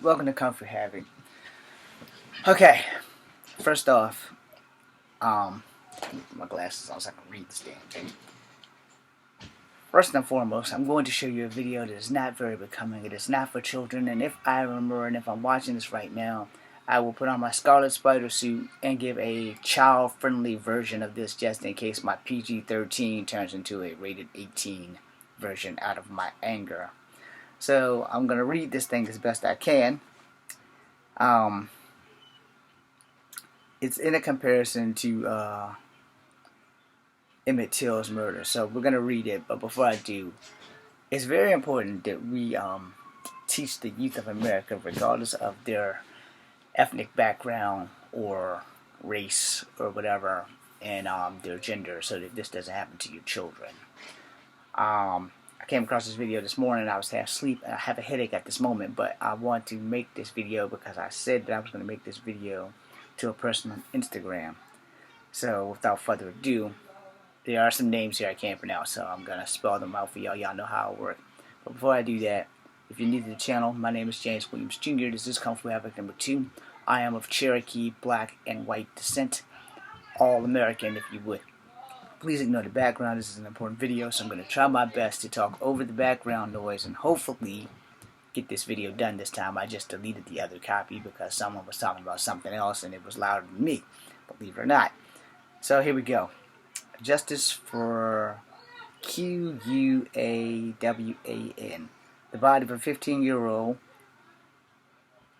Welcome to Comfort Having. Okay, first off, put my glasses on so I can read this damn thing. First and foremost, I'm going to show you a video that is not very becoming. It is not for children, and if I remember and if I'm watching this right now, I will put on my Scarlet Spider suit and give a child-friendly version of this just in case my PG-13 turns into a rated 18 version out of my anger. So I'm going to read this thing as best I can. It's in a comparison to Emmett Till's murder, so we're going to read it. But before I do, it's very important that we teach the youth of America, regardless of their ethnic background or race or whatever, and their gender, so that this doesn't happen to your children. I came across this video this morning. I was half asleep and I have a headache at this moment, but I want to make this video because I said that I was going to make this video to a person on Instagram. So without further ado, there are some names here I can't pronounce, so I'm going to spell them out for y'all. Y'all know how it works. But before I do that, if you're new to the channel, my name is James Williams Jr. This is Comfort Havoc number 2. I am of Cherokee, black, and white descent. All American, if you would. Please ignore the background. This is an important video, so I'm going to try my best to talk over the background noise and hopefully get this video done this time. I just deleted the other copy because someone was talking about something else and it was louder than me, believe it or not. So here we go. Justice for Quawan. The body of a 15-year-old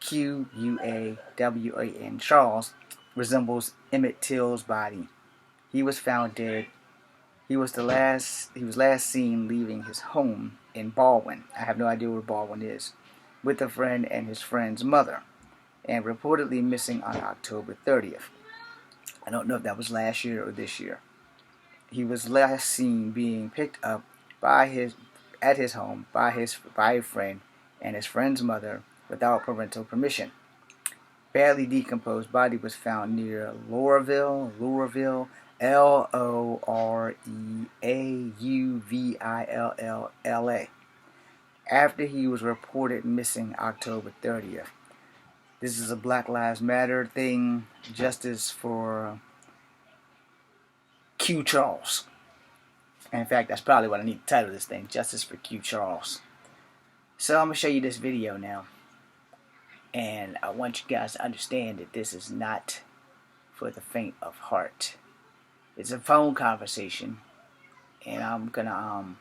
Quawan Charles resembles Emmett Till's body. He was found dead. He was last seen leaving his home in Baldwin. I have no idea where Baldwin is, with a friend and his friend's mother, and reportedly missing on October 30th. I don't know if that was last year or this year. He was last seen being picked up at his home by a friend and his friend's mother without parental permission. Badly decomposed body was found near Loreauville, Loreauvilla, after he was reported missing October 30th. This is a Black Lives Matter thing. Justice for Q Charles. And in fact, that's probably what I need to title this thing. Justice for Q Charles. So I'm going to show you this video now. And I want you guys to understand that this is not for the faint of heart. It's a phone conversation, and I'm gonna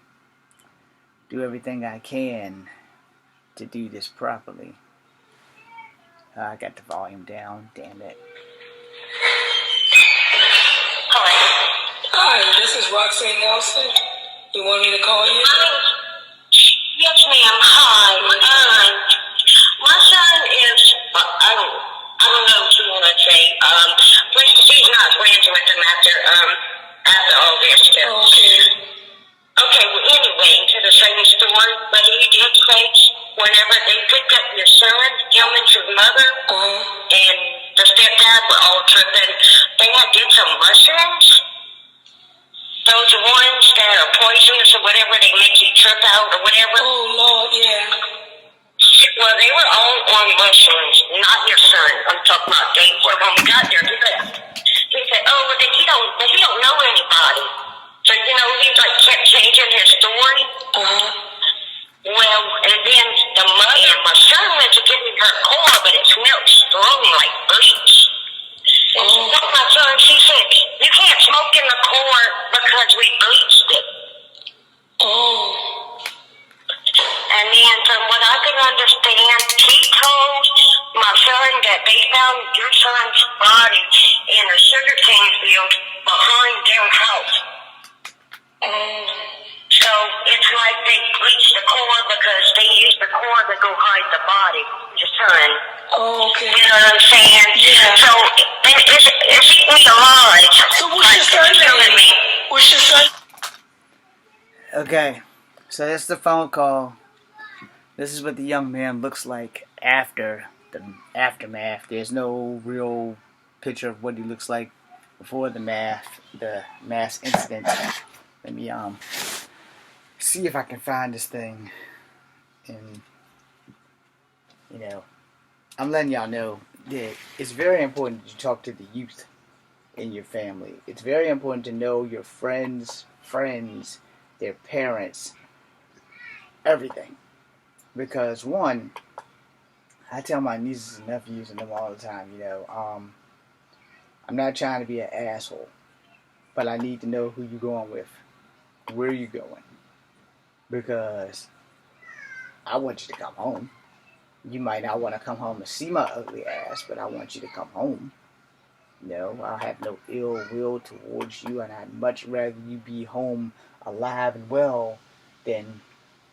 do everything I can to do this properly. I got the volume down, damn it. Hi, this is Roxanne Nelson. You want me to call you? Yes, ma'am. Hi. My son is, I don't know what you want to say. He's not friends with him after all this. Okay. Okay, well, anyway, to the same story, but he did say whenever they picked up your son, him and his mother, and the stepdad were all tripping, they did some mushrooms. Those ones that are poisonous or whatever, they make you trip out or whatever. Oh, Lord, yeah. Well, they were all on mushrooms, not your son. I'm talking about Dave. So when we got there, he said, oh, well, he don't know anybody. So, he like kept changing his story. Well, and then the mother, my son went to give me her car, but it smelled strong like bleach. And she told my son, she said, you can't smoke in the car because we bleached it. And then from what I could understand, he told my son that they found your son's body in a sugarcane field behind their house. So it's like they bleached the core because they used the core to go hide the body, your son. Okay. You know what I'm saying? Yeah. So it's eating me alive. So what's your son name? What's your son? Okay, so that's the phone call. This is what the young man looks like after the aftermath. There's no real picture of what he looks like before the mass incident. Let me see if I can find this thing and I'm letting y'all know that it's very important to talk to the youth in your family. It's very important to know your friends, their parents, everything. Because one, I tell my nieces and nephews and them all the time, I'm not trying to be an asshole, but I need to know who you're going with, where you going, because I want you to come home. You might not want to come home and see my ugly ass, but I want you to come home. I have no ill will towards you, and I'd much rather you be home alive and well than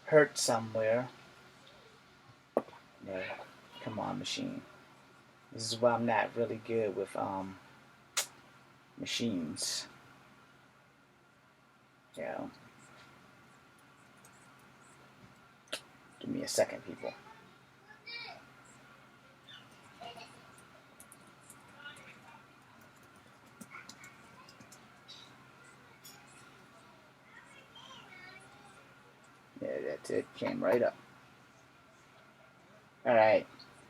hurt somewhere. No, come on, machine. This is why I'm not really good with machines. Give me a second, people. Yeah, that's it. Came right up. Alright,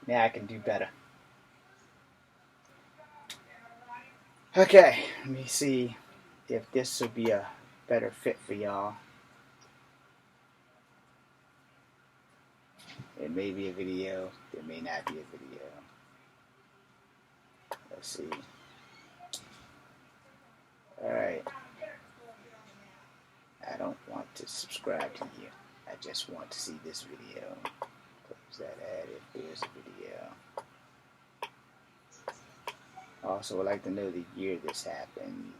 now I can do better. Okay, let me see if this will be a better fit for y'all. It may be a video, it may not be a video. Let's see. Alright. I don't want to subscribe to you. I just want to see this video. Close that ad if there's a video. Also, I'd like to know the year this happened.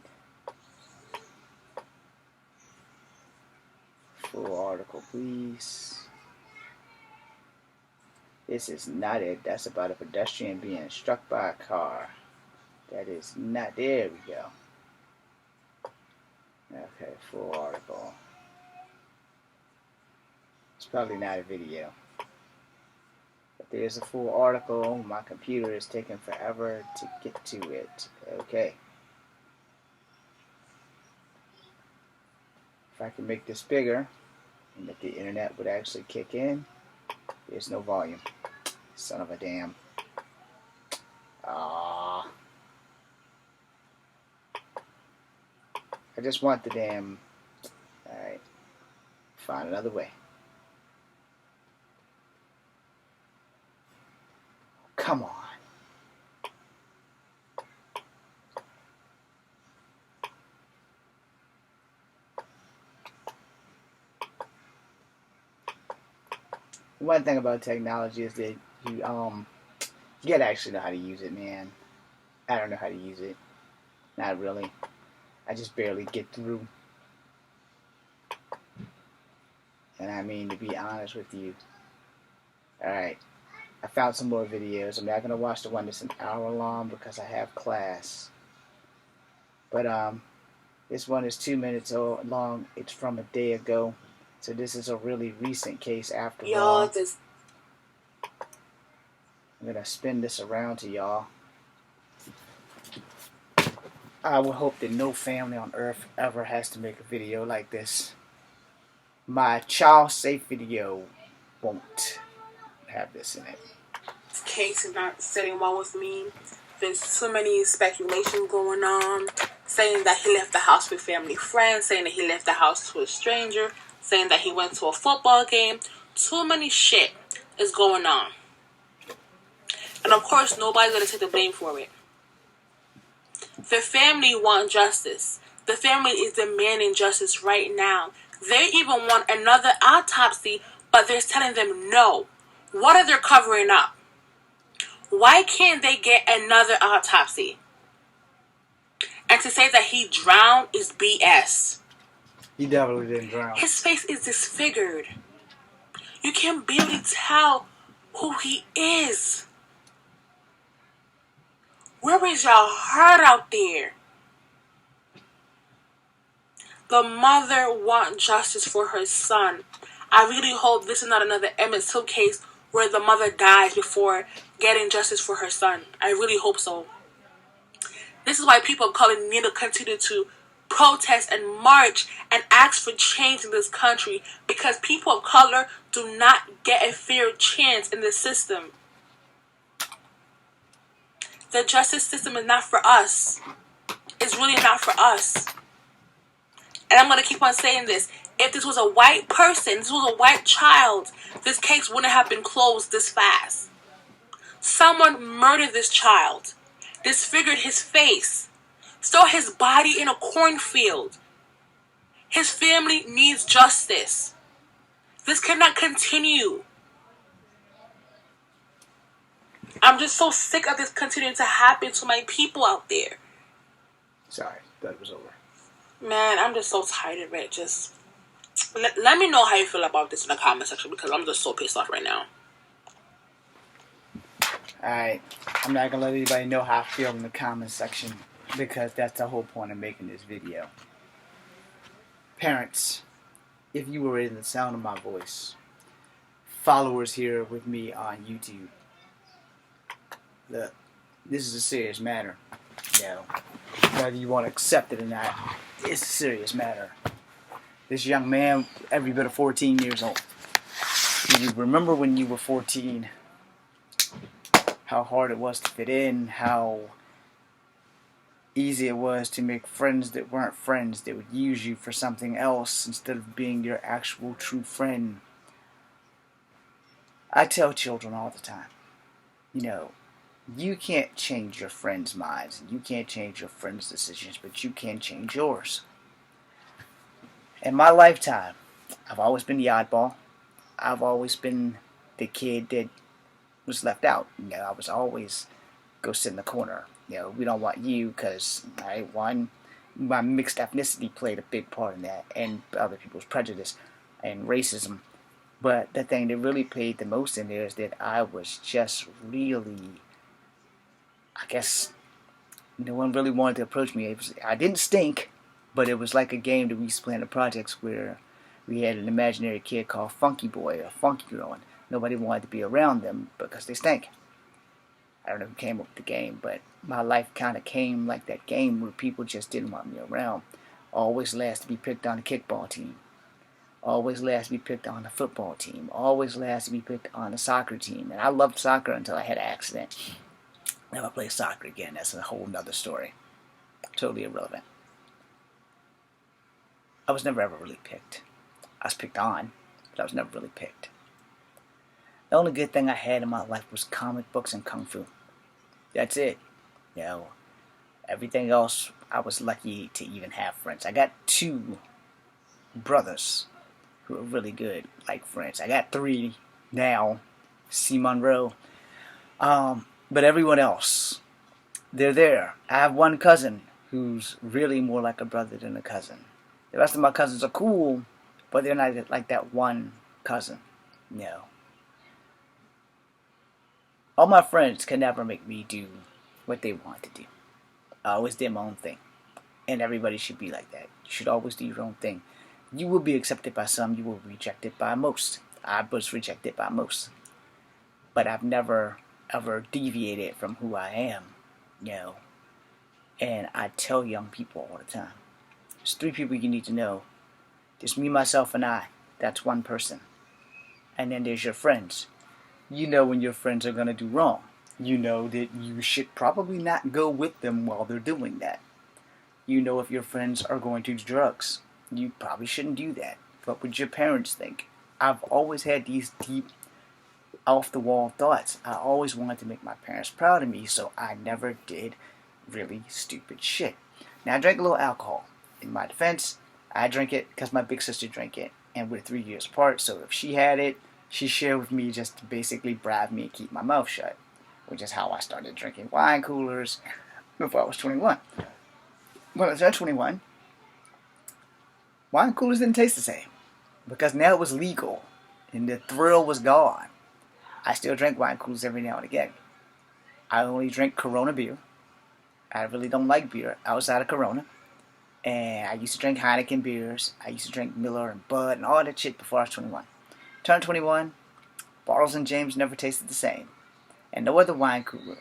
Full article, please. This is not it. That's about a pedestrian being struck by a car. That is not. There we go. Okay, full article. It's probably not a video. But there's a full article. My computer is taking forever to get to it. Okay. If I can make this bigger, and if the internet would actually kick in, there's no volume. Son of a damn. I just want the damn... Alright. Find another way. Come on. One thing about technology is that you gotta actually know how to use it, man. I don't know how to use it. Not really. I just barely get through. And I mean, to be honest with you. Alright. I found some more videos. I'm not going to watch the one that's an hour long because I have class. But this one is 2 minutes long. It's from a day ago. So this is a really recent case after all. I'm going to spin this around to y'all. I would hope that no family on earth ever has to make a video like this. My child safe video won't have this in it. Case is not sitting well with me. There's so many speculation going on, saying that he left the house with family friends, saying that he left the house to a stranger, saying that he went to a football game. Too many shit is going on. And of course, nobody's going to take the blame for it. The family want justice. The family is demanding justice right now. They even want another autopsy, but they're telling them no. What are they covering up? Why can't they get another autopsy? And to say that he drowned is BS. He definitely didn't drown. His face is disfigured. You can barely tell who he is. Where is y'all heart out there? The mother wants justice for her son. I really hope this is not another Emmett Till case where the mother dies before getting justice for her son. I really hope so. This is why people of color need to continue to protest and march and ask for change in this country, because people of color do not get a fair chance in the system. The justice system is not for us. It's really not for us. And I'm going to keep on saying this. If this was a white person, this was a white child, this case wouldn't have been closed this fast. Someone murdered this child, disfigured his face, stole his body in a cornfield. His family needs justice. This cannot continue. I'm just so sick of this continuing to happen to my people out there. Sorry, that was over. Man, I'm just so tired of it. Just let me know how you feel about this in the comment section, because I'm just so pissed off right now. Alright, I'm not gonna let anybody know how I feel in the comment section, because that's the whole point of making this video. Parents, if you were in the sound of my voice, followers here with me on YouTube, look, this is a serious matter. Whether you want to accept it or not, it's a serious matter. This young man, every bit of 14 years old. Do you remember when you were 14, how hard it was to fit in, how easy it was to make friends that weren't friends, that would use you for something else instead of being your actual true friend? I tell children all the time, you can't change your friends' minds, and you can't change your friends' decisions, but you can change yours. In my lifetime, I've always been the oddball. I've always been the kid that was left out. I was always go sit in the corner. We don't want you because, one, my mixed ethnicity played a big part in that, and other people's prejudice and racism. But the thing that really played the most in there is that I was just really, I guess, no one really wanted to approach me. I didn't stink, but it was like a game that we used to play in the projects where we had an imaginary kid called Funky Boy or Funky Girl, and nobody wanted to be around them because they stank. I don't know who came up with the game, but my life kind of came like that game where people just didn't want me around. Always last to be picked on the kickball team. Always last to be picked on the football team. Always last to be picked on the soccer team. And I loved soccer until I had an accident. Never play soccer again. That's a whole nother story. Totally irrelevant. I was never ever really picked. I was picked on, but I was never really picked. The only good thing I had in my life was comic books and kung fu. That's it. Everything else, I was lucky to even have friends. I got 2 brothers who are really good, like friends. I got 3 now, C. Monroe. But everyone else, they're there. I have 1 cousin who's really more like a brother than a cousin. The rest of my cousins are cool, but they're not like that 1 cousin. All my friends can never make me do what they want to do. I always did my own thing. And everybody should be like that. You should always do your own thing. You will be accepted by some, you will be rejected by most. I was rejected by most. But I've never ever deviated from who I am. And I tell young people all the time. There's 3 people you need to know. There's me, myself, and I. That's 1 person. And then there's your friends. You know when your friends are going to do wrong. You know that you should probably not go with them while they're doing that. You know if your friends are going to do drugs. You probably shouldn't do that. What would your parents think? I've always had these deep, off-the-wall thoughts. I always wanted to make my parents proud of me, so I never did really stupid shit. Now, I drank a little alcohol. In my defense, I drank it because my big sister drank it, and we're 3 years apart, so if she had it, she shared with me just to basically bribe me and keep my mouth shut, which is how I started drinking wine coolers before I was 21. When I turned 21, wine coolers didn't taste the same, because now it was legal, and the thrill was gone. I still drink wine coolers every now and again. I only drink Corona beer. I really don't like beer outside of Corona. And I used to drink Heineken beers. I used to drink Miller and Bud and all that shit before I was 21. Turned 21, Bottles and James never tasted the same. And no other wine cooler.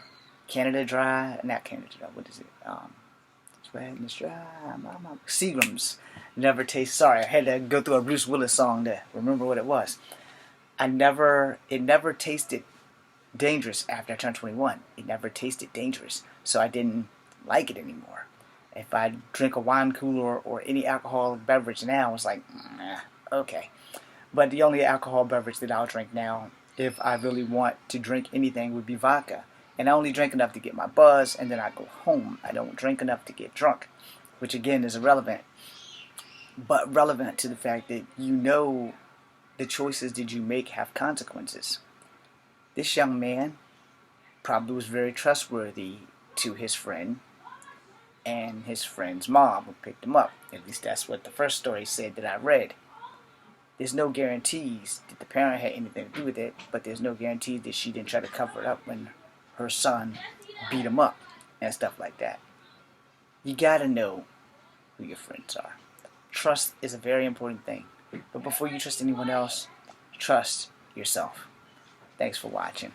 Canada Dry, not Canada Dry, what is it? Sweetness Dry, Seagram's never tasted, sorry, I had to go through a Bruce Willis song to remember what it was. It never tasted dangerous after I turned 21. It never tasted dangerous, so I didn't like it anymore. If I drink a wine cooler or any alcoholic beverage now, it's like, okay. But the only alcohol beverage that I'll drink now, if I really want to drink anything, would be vodka. And I only drink enough to get my buzz, and then I go home. I don't drink enough to get drunk, which again is irrelevant. But relevant to the fact that you know the choices that you make have consequences. This young man probably was very trustworthy to his friend and his friend's mom who picked him up. At least that's what the first story said that I read. There's no guarantees that the parent had anything to do with it, but there's no guarantee that she didn't try to cover it up when her son beat him up and stuff like that. You gotta know who your friends are. Trust is a very important thing. But before you trust anyone else, trust yourself. Thanks for watching.